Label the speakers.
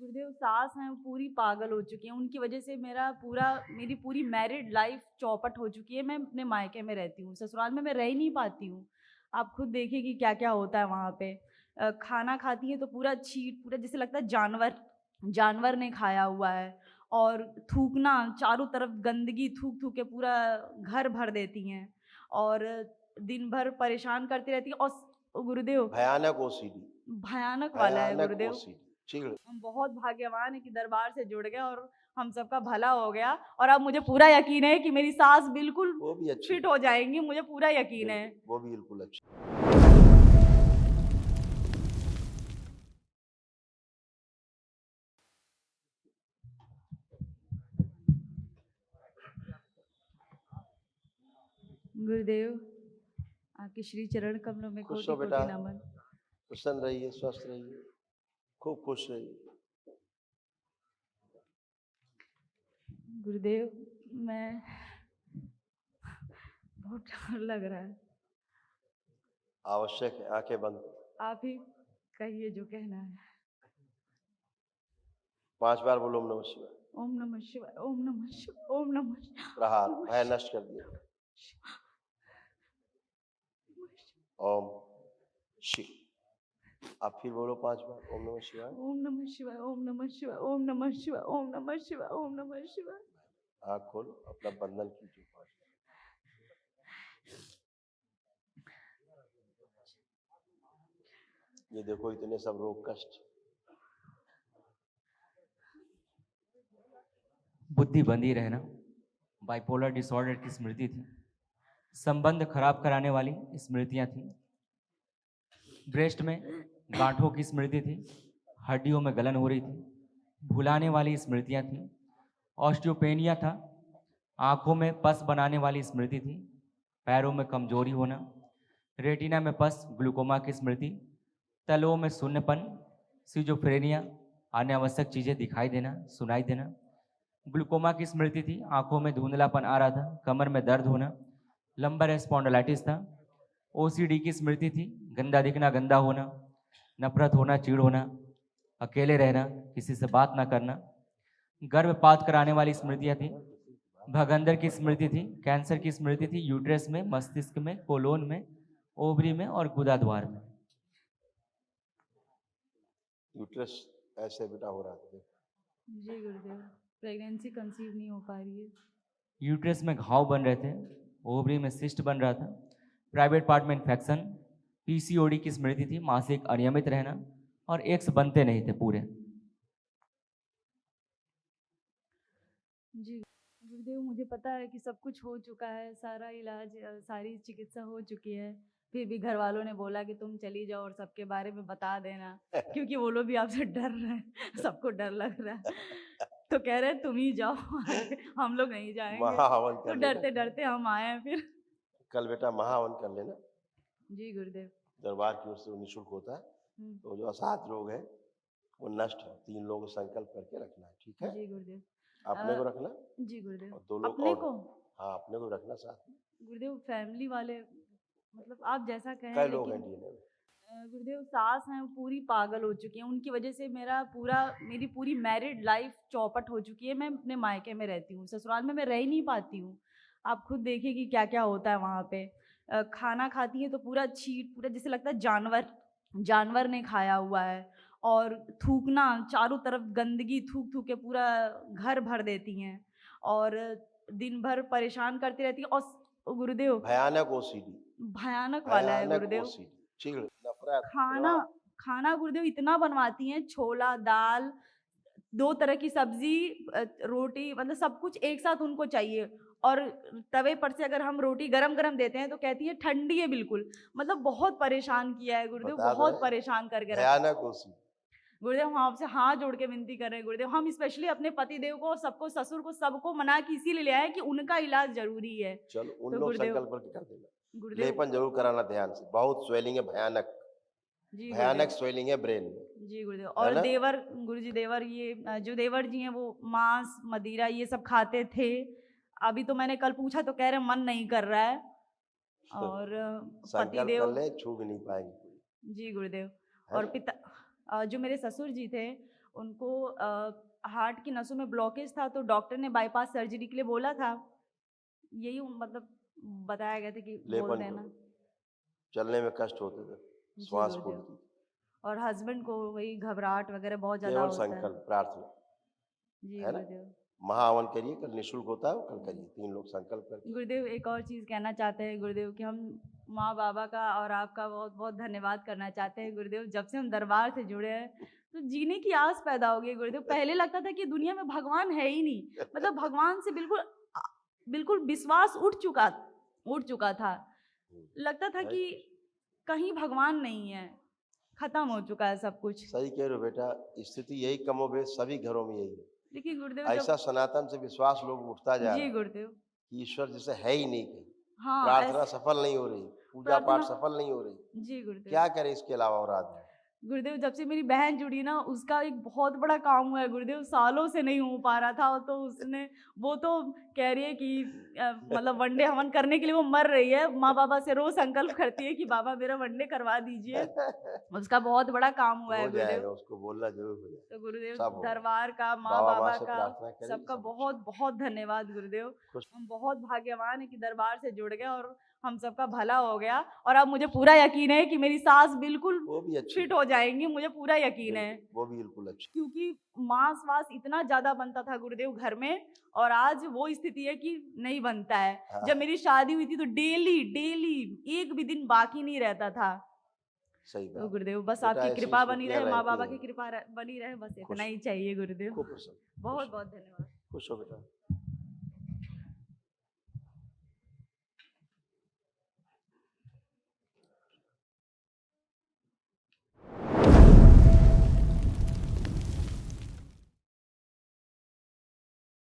Speaker 1: गुरुदेव सास हैं वो पूरी पागल हो चुकी हैं। उनकी वजह से मेरी पूरी मैरिड लाइफ चौपट हो चुकी है। मैं अपने मायके में रहती हूँ, ससुराल में मैं रह ही नहीं पाती हूँ। आप खुद देखिए कि क्या क्या होता है वहाँ पे। खाना खाती हैं तो पूरा छीट, पूरा जैसे लगता है जानवर जानवर ने खाया हुआ है। और थूकना, चारों तरफ गंदगी थूक थूक के पूरा घर भर देती हैं। और दिन भर परेशान करती रहती हैं। और गुरुदेव
Speaker 2: भयानक ओसीडी,
Speaker 1: भयानक वाला है
Speaker 2: भयानक
Speaker 1: गुरुदेव।
Speaker 2: ओसीडी। ठीक है।
Speaker 1: हम बहुत भाग्यवान हैं कि दरबार से जुड़ गए और हम सबका भला हो गया। और अब मुझे पूरा यकीन है कि मेरी सास बिल्कुल
Speaker 2: वो भी अच्छी
Speaker 1: फिट हो जाएंगी, मुझे पूरा यकीन है।
Speaker 2: वो भी बिल्कुल अच्छी।
Speaker 1: गुरुदेव आपके श्री चरण कमलों में
Speaker 2: खुश
Speaker 1: कोटि
Speaker 2: हो बेटा,
Speaker 1: कोटि नमन।
Speaker 2: प्रसन्न रहिए, स्वस्थ रहिए, खूब खुश रहिए।
Speaker 1: गुरुदेव मैं बहुत डर लग रहा है।
Speaker 2: आवश्यक है, आंखें बंद करो।
Speaker 1: आप ही कहिए जो कहना है।
Speaker 2: 5 बार बोलो ओम नमः शिवाय।
Speaker 1: ओम नमः शिवाय, ओम नमः शिवाय, ओम नमः शिवाय,
Speaker 2: प्रहार,
Speaker 1: ओम नमः
Speaker 2: भय
Speaker 1: शिवाय,
Speaker 2: नष्ट कर दिया।
Speaker 1: ओम नमः शिवाय।
Speaker 2: ओम शिव। आप फिर बोलो 5 बार ओम नमः शिवाय।
Speaker 1: ओम नमः शिवाय, ओम नमः शिवाय, ओम नमः शिवाय, ओम नमः शिवाय, ओम नमः शिवाय।
Speaker 2: आँख खोलो, अपना बंधन कीजिए 5 बार। ये देखो इतने सब रोग कष्ट।
Speaker 3: बुद्धि बंधी रहना, बाइपोलर डिसऑर्डर की स्मृति थी, संबंध खराब कराने वाली स्मृतियां थी, ब्रेस्ट में गांठों की स्मृति थी, हड्डियों में गलन हो रही थी, भुलाने वाली स्मृतियां थी, ऑस्टियोपेनिया था, आंखों में पस बनाने वाली स्मृति थी, पैरों में कमजोरी होना, रेटिना में पस, ग्लूकोमा की स्मृति, तलवों में शून्यपन, सिजोफ्रेनिया, अनावश्यक चीजें दिखाई देना, सुनाई देना, ग्लूकोमा की स्मृति थी, आंखों में धुंधलापन आ रहा था, कमर में दर्द होना, लंबर स्पॉन्डिलाइटिस था, ओसीडी की स्मृति थी, गंदा दिखना, गंदा होना, नफरत होना, चिढ़ होना, अकेले रहना, किसी से बात ना करना, गर्भपात कराने वाली स्मृतियां थी, भगंदर की स्मृति थी, कैंसर की स्मृति थी, यूट्रस में, मस्तिष्क में, कोलोन में, ओवरी में और गुदा द्वार में।
Speaker 2: यूट्रस ऐसे बेटा हो रहा था।
Speaker 1: जी गुरुदेव, प्रेगनेंसी कंसीव नहीं हो पा रही है।
Speaker 3: यूट्रस में घाव बन रहे थे, ओवरी में सिस्ट बन रहा था, प्राइवेट पार्ट में इन्फेक्शन, पीसीओडी की स्मृति थी, मासिक अनियमित रहना और एक्स बनते नहीं थे पूरे।
Speaker 1: जी गुरुदेव, मुझे पता है कि सब कुछ हो चुका है, सारा इलाज, सारी चिकित्सा हो चुकी है। फिर भी घर वालों ने बोला कि तुम चली जाओ और सबके बारे में बता देना, क्योंकि वो लोग भी आपसे डर रहे हैं, सबको डर लग रहा है। तो कह रहे हैं तुम ही जाओ, हम लोग नहीं जाएंगे।
Speaker 2: महाहवन
Speaker 1: तो
Speaker 2: कर लेना।
Speaker 1: डरते डरते हम आए हैं फिर।
Speaker 2: कल बेटा महाहवन कर लेना।
Speaker 1: जी गुरुदेव।
Speaker 2: दरबार की ओर से निःशुल्क होता है। तो जो असाध रोग है वो नष्ट है। 3 लोग संकल्प करके रखना है, ठीक है?
Speaker 1: जी गुरुदेव।
Speaker 2: अपने को रखना
Speaker 1: जी गुरुदेव।
Speaker 2: और 2 लोग
Speaker 1: अपने
Speaker 2: और।
Speaker 1: को?
Speaker 2: हाँ, अपने को रखना साथ में।
Speaker 1: गुरुदेव फैमिली वाले, मतलब आप जैसा कहें,
Speaker 2: कई लोग हैं
Speaker 1: लेकिन
Speaker 2: डीएनए में।
Speaker 1: गुरुदेव सास हैं वो पूरी पागल हो चुकी हैं। उनकी वजह से मेरी पूरी मैरिड लाइफ चौपट हो चुकी है। मैं अपने मायके में रहती हूँ, ससुराल में मैं रह ही नहीं पाती हूँ। आप खुद देखिए कि क्या क्या होता है वहाँ पे। खाना खाती हैं तो पूरा छीट, पूरा जैसे लगता है जानवर ने खाया हुआ है। और थूकना, चारों तरफ गंदगी थूक थूक के पूरा घर भर देती हैं। और दिन भर परेशान करती रहती हैं। और गुरुदेव
Speaker 2: भयानक ओसीडी,
Speaker 1: भयानक वाला है
Speaker 2: भयानक
Speaker 1: गुरुदेव।
Speaker 2: ओसीडी। चिढ़, नफरत,
Speaker 1: खाना
Speaker 2: क्रोध।
Speaker 1: खाना गुरुदेव इतना बनवाती हैं, छोला दाल, 2 तरह की सब्जी, रोटी, मतलब सब कुछ एक साथ उनको चाहिए। और तवे पर से अगर हम रोटी गरम गरम देते हैं तो कहती है ठंडी है बिल्कुल। मतलब बहुत परेशान किया है गुरुदेव,
Speaker 2: बता
Speaker 1: बहुत
Speaker 2: दो,
Speaker 1: परेशान करके रखा।
Speaker 2: भयानक ओसीडी।
Speaker 1: गुरुदेव हम आपसे हाथ जोड़ के विनती कर रहे हैं गुरुदेव, हम स्पेशली अपने पति देव को, सबको, ससुर को, सबको मना के इसीलिए ले आए कि उनका इलाज जरूरी है।
Speaker 2: चलो उन
Speaker 1: तो
Speaker 2: लोग
Speaker 1: गुरुदेव,
Speaker 2: संकल्प करके कर देना।
Speaker 1: गुरुदेव
Speaker 2: लेपन जरूर कराना ध्यान से। बहुत स्वेलिंग है, भयानक
Speaker 1: जी
Speaker 2: भयानक
Speaker 1: गुरुदेव।
Speaker 2: स्वेलिंग है ब्रेन में,
Speaker 1: जी गुरुदेव।
Speaker 2: है
Speaker 1: और
Speaker 2: ना?
Speaker 1: देवर, गुरुजी देवर, ये जो देवर जी हैं वो मांस मदिरा ये सब खाते थे। अभी तो मैंने कल पूछा तो कह रहे मन नहीं कर रहा है। और पति
Speaker 2: संकल्प कर
Speaker 1: देव,
Speaker 2: ले, छू भी नहीं पाएंगे कोई।
Speaker 1: जी गुरुदेव।
Speaker 2: है
Speaker 1: और
Speaker 2: ना?
Speaker 1: पिता, जो मेरे ससुर जी थे उनको हार्ट की नसों में ब्लॉकेज था, तो डॉक्टर ने बाईपास सर्जरी के लिए बोला था। यही मतलब बताया गया था कि बोल
Speaker 2: लेपन
Speaker 1: देना।
Speaker 2: करो, चलने में कष्ट होते थे,
Speaker 1: जी
Speaker 2: श्वास
Speaker 1: गुरुदेव।
Speaker 2: फूलती थी।
Speaker 1: और हस्बैंड को वही घबराहट वगैरह बहुत ज़्यादा
Speaker 2: केवल
Speaker 1: होता है।
Speaker 2: संकल्प प्रार्थना,
Speaker 1: जी
Speaker 2: है ना?
Speaker 1: गुरुदेव।
Speaker 2: महाहवन करिए, कल निःशुल्क होता है, वो कल करिए, 3 लोग संकल्प करके।
Speaker 1: गुरुदेव एक और चीज़ कहना चाहते हैं गुरुदेव कि हम माँ बाबा का और आपका बहुत बहुत धन्यवाद करना चाहते हैं गुरुदेव। जब से हम दरबार से जुड़े हैं तो जीने की आस पैदा हो गई गुरुदेव। पहले लगता था कि दुनिया में भगवान है ही नहीं, मतलब भगवान से बिल्कुल विश्वास उठ चुका था। लगता था कि कहीं भगवान नहीं है, खत्म हो चुका है सब कुछ।
Speaker 2: सही कह रहे हो बेटा, स्थिति यही कमोबेश सभी घरों में यही है।
Speaker 1: देखिए गुरुदेव
Speaker 2: ऐसा सनातन से विश्वास लोग उठता जा रहा
Speaker 1: जी
Speaker 2: है
Speaker 1: गुरुदेव।
Speaker 2: कि ईश्वर जैसे है ही नहीं कहीं।
Speaker 1: हाँ
Speaker 2: प्रार्थना सफल नहीं हो रही, पूजा पाठ
Speaker 1: प्रार्थना
Speaker 2: सफल नहीं हो रही,
Speaker 1: जी गुरुदेव।
Speaker 2: क्या करे इसके अलावा और आदमी?
Speaker 1: गुरुदेव जब से मेरी बहन जुड़ी ना, उसका एक बहुत बड़ा काम हुआ है गुरुदेव। सालों से नहीं हो पा रहा था, तो उसने वो तो कह रही है कि मतलब वनडे हवन करने के लिए वो मर रही है। माँ बाबा से रोज संकल्प करती है कि बाबा मेरा वनडे करवा दीजिए। उसका बहुत बड़ा काम हुआ है
Speaker 2: हो जाएगा,
Speaker 1: गुरुदेव।
Speaker 2: उसको बोलना जरूर हो जाएगा।
Speaker 1: तो गुरुदेव
Speaker 2: सब होगा।
Speaker 1: दरबार का, माँ
Speaker 2: बाबा
Speaker 1: बाबा
Speaker 2: से
Speaker 1: का,
Speaker 2: प्रार्थना करेंगे,
Speaker 1: सबका
Speaker 2: सब अच्छा
Speaker 1: बहुत बहुत धन्यवाद गुरुदेव।
Speaker 2: खुश।
Speaker 1: हम बहुत भाग्यवान है कि दरबार से जुड़ गए और हम सबका भला हो गया। और अब मुझे पूरा यकीन है कि मेरी सास बिल्कुल
Speaker 2: वो भी अच्छी
Speaker 1: फिट हो जाएंगी, मुझे पूरा यकीन है।
Speaker 2: वो भी बिल्कुल अच्छी।
Speaker 1: क्योंकि मांस वास इतना ज्यादा बनता था गुरुदेव घर में, और आज वो स्थिति है कि नहीं बनता है।
Speaker 2: हाँ।
Speaker 1: जब मेरी शादी हुई थी तो डेली एक भी दिन बाकी नहीं रहता था।
Speaker 2: सही
Speaker 1: तो
Speaker 2: बात।
Speaker 1: गुरुदेव बस
Speaker 2: बेटा
Speaker 1: आपकी
Speaker 2: ऐसी
Speaker 1: कृपा बनी
Speaker 2: स्थितियां
Speaker 1: रहे, माँ
Speaker 2: रहती
Speaker 1: बाबा
Speaker 2: हैं।
Speaker 1: की कृपा बनी रहे, बस
Speaker 2: खुश
Speaker 1: इतना ही चाहिए गुरुदेव।
Speaker 2: खूब खुश हो,
Speaker 1: बहुत बहुत धन्यवाद।
Speaker 2: खुश हो बेटा।